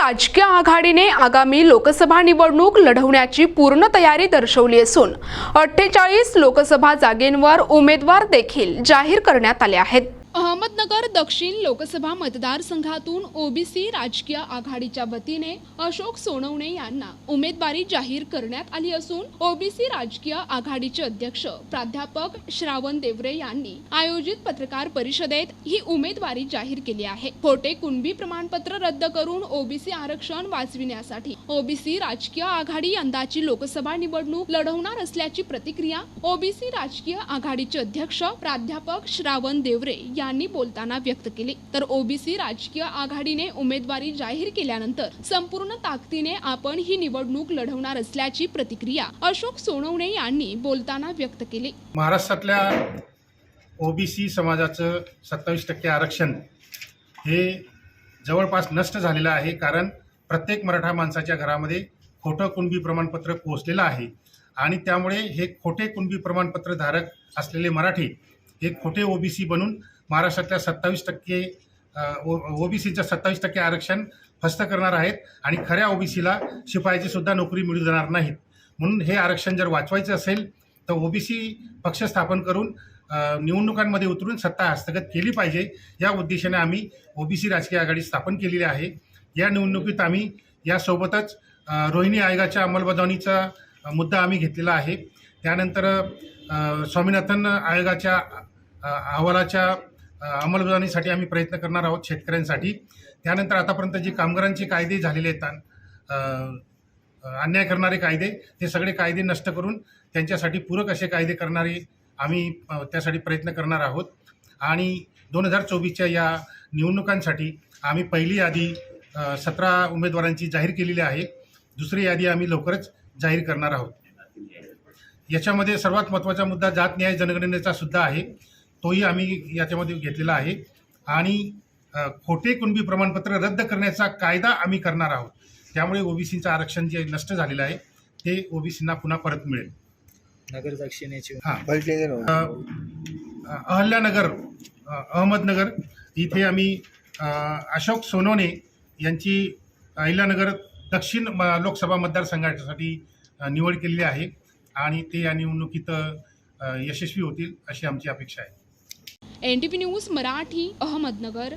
राजकीय आघाडीने आगामी लोकसभा निवडणूक लढवण्याची पूर्ण तयारी दर्शवली असून 48 लोकसभा जागेंवर उमेदवार देखील जाहीर करण्यात आले आहेत। अहमदनगर दक्षिण लोकसभा मतदारसंघातून ओबीसी राजकीय आघाडीच्या वतीने अशोक सोनवणे यांना उमेदवारी जाहीर करण्यात आली असून ओबीसी राजकीय आघाडीचे अध्यक्ष प्राध्यापक श्रावण देवरे यांनी आयोजित पत्रकार परिषदेत ही उमेदवारी जाहीर केली आहे। खोटे कुणबी प्रमाणपत्र रद्द करून ओबीसी आरक्षण वाचविण्यासाठी ओबीसी राजकीय आघाडी यंदाची लोकसभा निवडणूक लढवणार असल्याची प्रतिक्रिया ओबीसी राजकीय आघाडीचे अध्यक्ष प्राध्यापक श्रावण देवरे यांनी बोलताना व्यक्त केली। तर ओबीसी राजकीय आघाडीने उमेदवारी जाहीर केल्यानंतर संपूर्ण ताकदीने आपण ही निवडणूक लढवणार असल्याची प्रतिक्रिया अशोक सोनवणे यांनी बोलताना व्यक्त केली। महाराष्ट्रातल्या ओबीसी समाजाचं 27% आरक्षण हे जवळपास नष्ट झालेलं आहे, कारण प्रत्येक मराठा माणसाच्या घरामध्ये खोटं कुणबी प्रमाणपत्र पोहोचलेलं आहे आणि त्यामुळे हे खोटे कुणबी प्रमाणपत्र धारक असलेले मराठी हे खोटे ओबीसी बनून महाराष्ट्रातल्या 27% ओबीसीचं 27% आरक्षण फस्त करणार आहेत आणि खऱ्या ओबीसीला शिपायाची सुद्धा नोकरी मिळू देणार नाहीत। म्हणून हे आरक्षण जर वाचवायचं असेल तर ओबीसी पक्ष स्थापन करून निवडणुकांमध्ये उतरून सत्ता हस्तगत केली पाहिजे। या उद्देशाने आम्ही ओबीसी राजकीय आघाडी स्थापन केलेली आहे। या निवडणुकीत आम्ही यासोबतच रोहिणी आयोगाच्या अंमलबजावणीचा मुद्दा आम्ही घेतलेला आहे। त्यानंतर स्वामीनाथन आयोगाच्या अहवालाच्या अंमलबजावणीसाठी आम्ही प्रयत्न करणार आहोत शेतकऱ्यांसाठी। त्यानंतर आतापर्यंत जे कामगारांचे कायदे झालेले आहेत, अन्याय करणारे कायदे, ते सगळे कायदे नष्ट करून त्यांच्यासाठी पूरक असे कायदे करणारे आम्ही त्यासाठी प्रयत्न करणार आहोत। आणि 2024च्या या निवडणुकांसाठी आम्ही पहिली यादी 17 उमेदवारांची जाहीर केलेली आहे। दुसरी यादी आम्ही लवकरच जाहीर करणार आहोत। याच्यामध्ये सर्वात महत्त्वाचा मुद्दा जात न्याय जनगणनेचा सुद्धा आहे, तोही आम्ही याच्यामध्ये घेतलेला आहे। आणि खोटे कुणबी प्रमाणपत्र रद्द करण्याचा कायदा आम्ही करणार आहोत। त्यामुळे ओबीसीचं आरक्षण जे नष्ट झालेलं आहे ते ओबीसींना पुन्हा परत मिळेल। नगर दक्षिणेची अहल्यानगर अहमदनगर इथे आम्ही अशोक सोनवणे यांची अहिल्यानगर दक्षिण लोकसभा मतदारसंघासाठी निवड केलेली आहे आणि ते या निवडणुकीत यशस्वी होतील अशी आमची अपेक्षा आहे। NTV news Marathi, Ahmednagar.